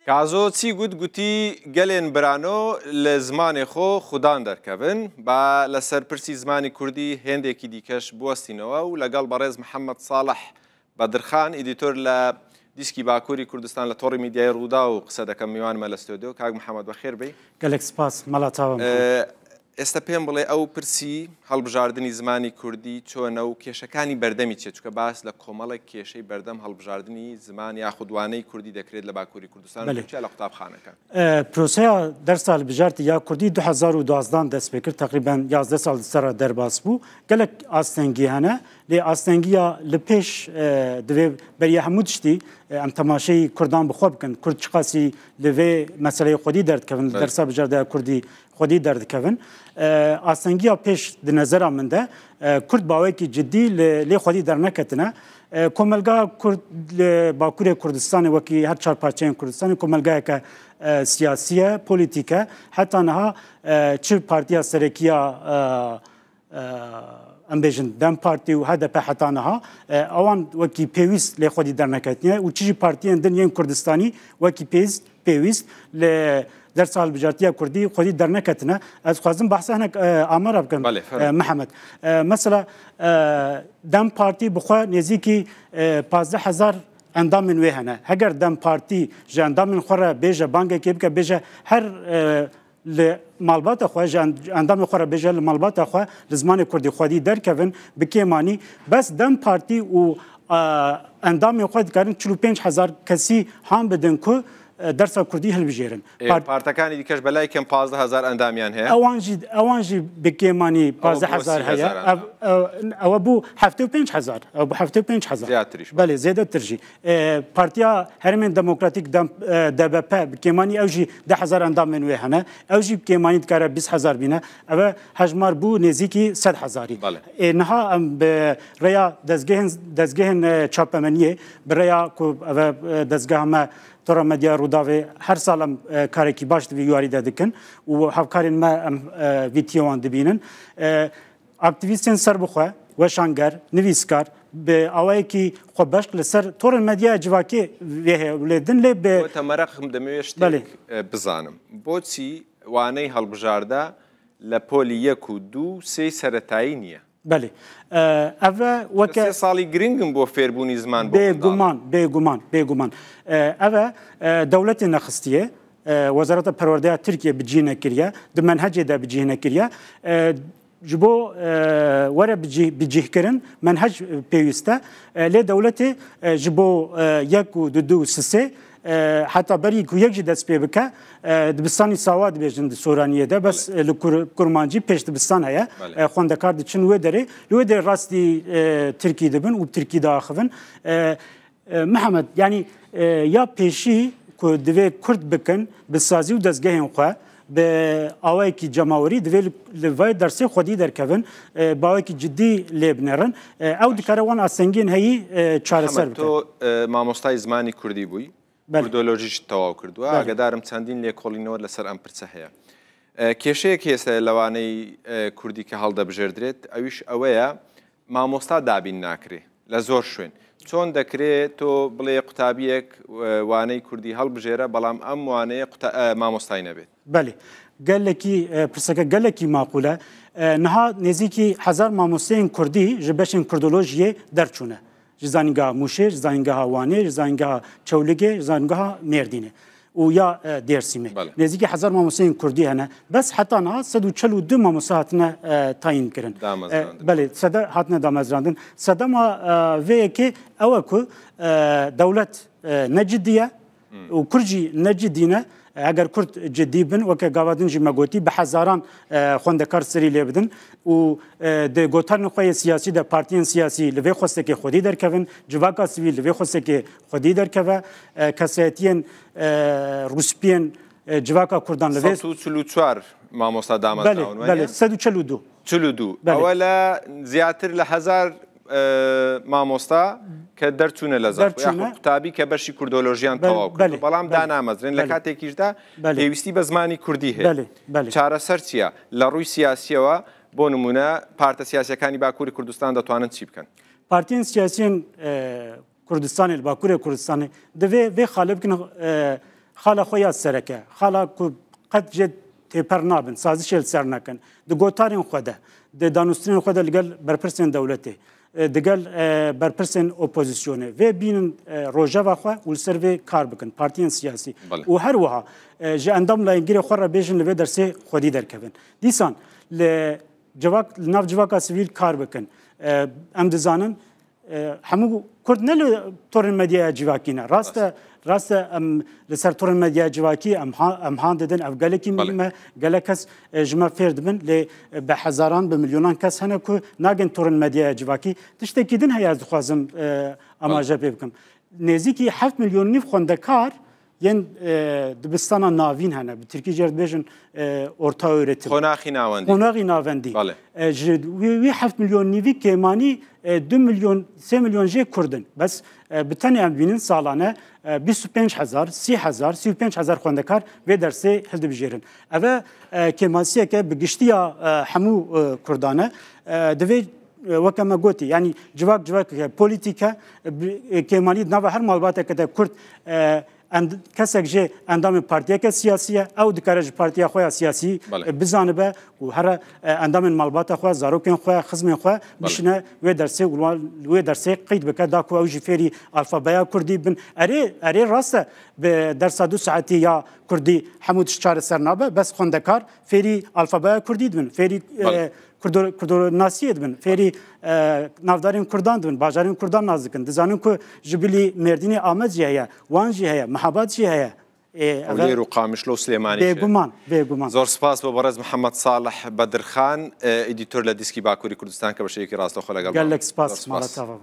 کازۆ چی گوتی گەلێن برانۆ لە زمانی خۆ خوددان دەرکەون با لەسەر پرسی زمانی کوردی هێندێکی دیکەش بوەستینەوە و لەگەڵ بەڕێز محەممەد ساڵح بەدرخان ئیدیتۆر لە دیسکی باکووری کوردستان لە تۆڕی میدیای ڕوودا و قسە دەکەم میوانمە لە ستۆدیۆ کاک محەممەد بەخێر بێ گەلێک سپاس مەڵاتاوە ئێستا پێم بڵێ ئەو پرسی هەڵبژاردننی زمانی کوردی چۆنە و کێشەکانی بەردەمی چێت چکە باس لە کۆمەڵێک کێشەی بەردەم هەڵبژاردننی زمان یاخودوانەی کوردی دەکرێت لە باکووری کوردستان لە قوتابخانەکان پرۆسەیە دەرسا هەڵبژاردنی یا کوردی 2012 دەست پێ کرد تقریبان 11 ساڵ سەرا دەرباس بوو گەلێک ئاستەنگی هەنە لێ ئاستەنگیە لە پێش دەوێ بەریە هەموو تشتی ئەم تەماشەی کوردان بخۆ بکەن کورد چقاسی لەوێ مەسەلەی خودی دەردکەون دەرسا بژاردە کوردی خودی دەردکەون ئاستەنگیە پێش دنەزەرا من دە کورد باوەیەکی جدی لێ خودی دەرنەکەتنە کۆمەلگا کورد لە باکووری کوردستانی وەکی هەر چار پارچەیەن کوردستانی کۆمەلگایەکە سیاسیە پۆلیتیکە حتا نەها چ پارتیا سەرەکیە ئەم بێژن دەم پارتی و هەدەپە حتانەها ئەوان وەکی پێویست لێ خودی دەرنەکەتنیە و چیژی پارتیان دنیەن کوردستانی وەکی پێویست لە دەرسا هەڵبژاردنیە کوردی خودی دەرنەکەتنە ئەس خوازم بەحسە هەنێک ئامارە بکەم محەممەد مەسەلا دەم پارتی بخوا نێزیکی 15,000 ئەندامن وێ هەنە هەگەر دەم پارتی ژە ئەندامن خۆرە بێژە بانگێکی بکە بێژە هەر لە ماڵباتە خۆ ئەندامی خۆرە بێژە لە ماڵباتە خۆ لە زمانی کوردی خودی دەرکەون بکێمانی بەس دەم پارتی و ئەندامی خۆ دەکارن 45,000 کەسی هەم بدەن کو دەرسا کوردی هەڵبژێرن پارتەکانی دیکەش بەلای کەم 15,000 ئەندامیان هەیە ئەوانژی بکێمانی 15,000 هەیە ئەوە بوو 75,000 ئەو بوو 75,000 بەێ زێدە ترژی پارتیا هەرمێن دموکراتیک دەبەپ بکێمانی ئەوژی 10,000 ئەندامێن وێ هەنە ئەوژی بکێمانی دکارە 20,000 بینە ئەوە هەژمار بوو نێزیکی 100,000 نەها ئەم ڕێیا دەستگەهێن چاپەمەنیە بڕێیا دەستگەهمە تۆڕە مەدیا ڕووداوێ هەر ساڵم کارێکی باش دەبی یاریدا دکن و هەفکارین مە ئەم ڤیدیۆوان دبینن ئاکتیڤیستێن سەر بخوا وەشانگەر نویسکار بە ئەوەیەکی خۆ بەش لەسەر تۆڕە مەدیا جوواکێ لێدن لێ بێ تەمەرەقم دەمەوێت شتێک بزانم بۆچی وانەی هەڵبژاردە لە پۆلی 1 و 2 سێ سەرەتایی نییە بەێ ئەvە وەکە ساڵی گرنگم بۆ فێربوونی زمان بێگومان ئەvە دەوڵەتی نەخستیە وەزارەتە پەروەردەیە تورکیا بجینە کردە دمەنهەجێدا بجینە کردە ji bo were bicihkirin menhec pêwîst e lê dewletê ji bo 1 û 2 û 3 heta berî ku yek jî dest pê bike dibistanî sawa dibêjin di Soraniyê de bes li kurmancî pêş dibistan heye xwendekar diçin wê derê li wê derê rastî Tirkî dibin û Tirkî daxivin Mihemed yanî ya pêşî ku divê Kurd bikin bi sazî û dezgehên xwe به آوایی که جماوری دویل لوای درسی خودی درکون با آوایی که جدی لبنرن او دیکاره وان آسنگین هایی چهار سر بکن. تو مامۆستای زمانی کوردی بووی کوردۆلۆژیش تەواو کردووە ئاگدارم چەندین لێکۆڵینەوە لەسەر ئەم پرسە هەیە کێشەیەک هێستا لەوانەی کوردی کە هەڵدەبژێردرێت ئەویش ئەوەیە مامۆستا دابین ناکرێ لە زۆر شوێن چۆن دەکرێت تۆ بڵێ قوتابیەک وانەی کوردی هەڵبژێرە بەڵام ئەم وانەیە مامۆستای نەبێت بەێ گەلێکی پرسەکە گەلێکی ماقولە نەها نێزیکی 1000 مامۆستەیەن کوردی ji beşên کوردۆلۆژیê دەرچوونە ji zanîngeha Mûşê ji zanîngeha Wanê ji zanîngeha Çewligê ji zanîngeha Mêrdînê û ya Dêrsîmê nêzîkî 1000 mamosteyên Kurdî hene bes heta niha 142 mamoste hatine tayin kirin belê sede hatine damezrandin sedema vêyekê ew e ku dewlet ne cidî ye û Kurd jî ne cidî ne eger Kurd cidî bin weke gavadin jî me gotî bi hezaran xwendekar serî lê bidin û di gotarên xwe yê siyasî de partiyên siyasî li vê xwestekê xwedî derkevin civaka sivîl li vê xwestekê xwedî derkeve kesayetiyên rûspiyên civaka Kurdan li vê 144 mamosta damezrandin belê 142 ew le zêdetir li 1000 مامۆستا کە دەرچوونە لە زار قوتابی کە بەشی کوردۆلۆژیان تەواو کرد بەڵام دانامەزرێن لە کاتێکیشدا پێویستی بە زمانی کوردی هەیە چارەسەر چییە لە ڕووی سیاسیەوە بۆ نمونە پارتە سیاسیەکانی باکووری کوردستان دەتوانن چی بکەن پارتیên siyasiyên Kurdistanê li Bakurê Kurdistanê divê vê xalê bikin خالا خویا سرکه خالا کو قد جد تپر نابن سازش سر نکن د گوتارین خوده د دانوسترین خوده لگل برپرسین دولته دگل برپرسین اپوزیسیونه و بینن روجا خو ول سروی کار بکن پارتیان سیاسی و هر وها ج اندام لا انگیر خو را بیژن لوی درسه خودی درکوین دیسان ل جواک ناف جواکا سیویل کار بکن ام دزانن همو کرد نل تورن مدیا جواکینا راست ام لسر تورن مدیا جواکی ام هان ددن اف گلکی مهمه گلکس جما فرد من ل به هزاران به میلیونان کس هنه کو ناگن تورن مدیا جواکی تشتکی دن هيا خوازم اما جبه بکم نزیکی 7 میلیون نیف خوندکار ین دبستان ناوین هنه به ترکی جرد بیشن orta öğretim. Konağı navendi. Konağı navendi. Ve 7 milyon nivi kemani 2 milyon 3 milyon je Kurdun. Bas bitane em binin salane 25,000 30,000 35,000 xwendekar ve derse hildi bijerin. Eve kemasiye ke bigiştiya hemû Kurdane divê وكما قلت يعني جواك بوليتيكا كمالي نava her malbateke de Kurd کسک جه اندام پارتیا که سیاسیه او دکارج پارتیا خواه سیاسی بزانه به و هر اندام مالبات خواه زاروکن خواه خزم خواه بشنه و درسه قید بکه دا کو او جفری الفابیا کردی بن اره راسته به درس 2 ساعتی یا کردی حمود شچار سرنابه بس خوندکار فری الفابیا کردی بن فری کردو ناسیه بن فری نافدارین کردان دون باجارین کردان نازکن دزانن کو جبلی مردینی آمد جهه وان جهه محبت جهه وليرو قامشلو سليماني بيغومان زور سپاس ببرز محمد صالح بدرخان اديتور لديسكي باكوري كردستان كبشيكي راسلو خلق قال لك سپاس مالتها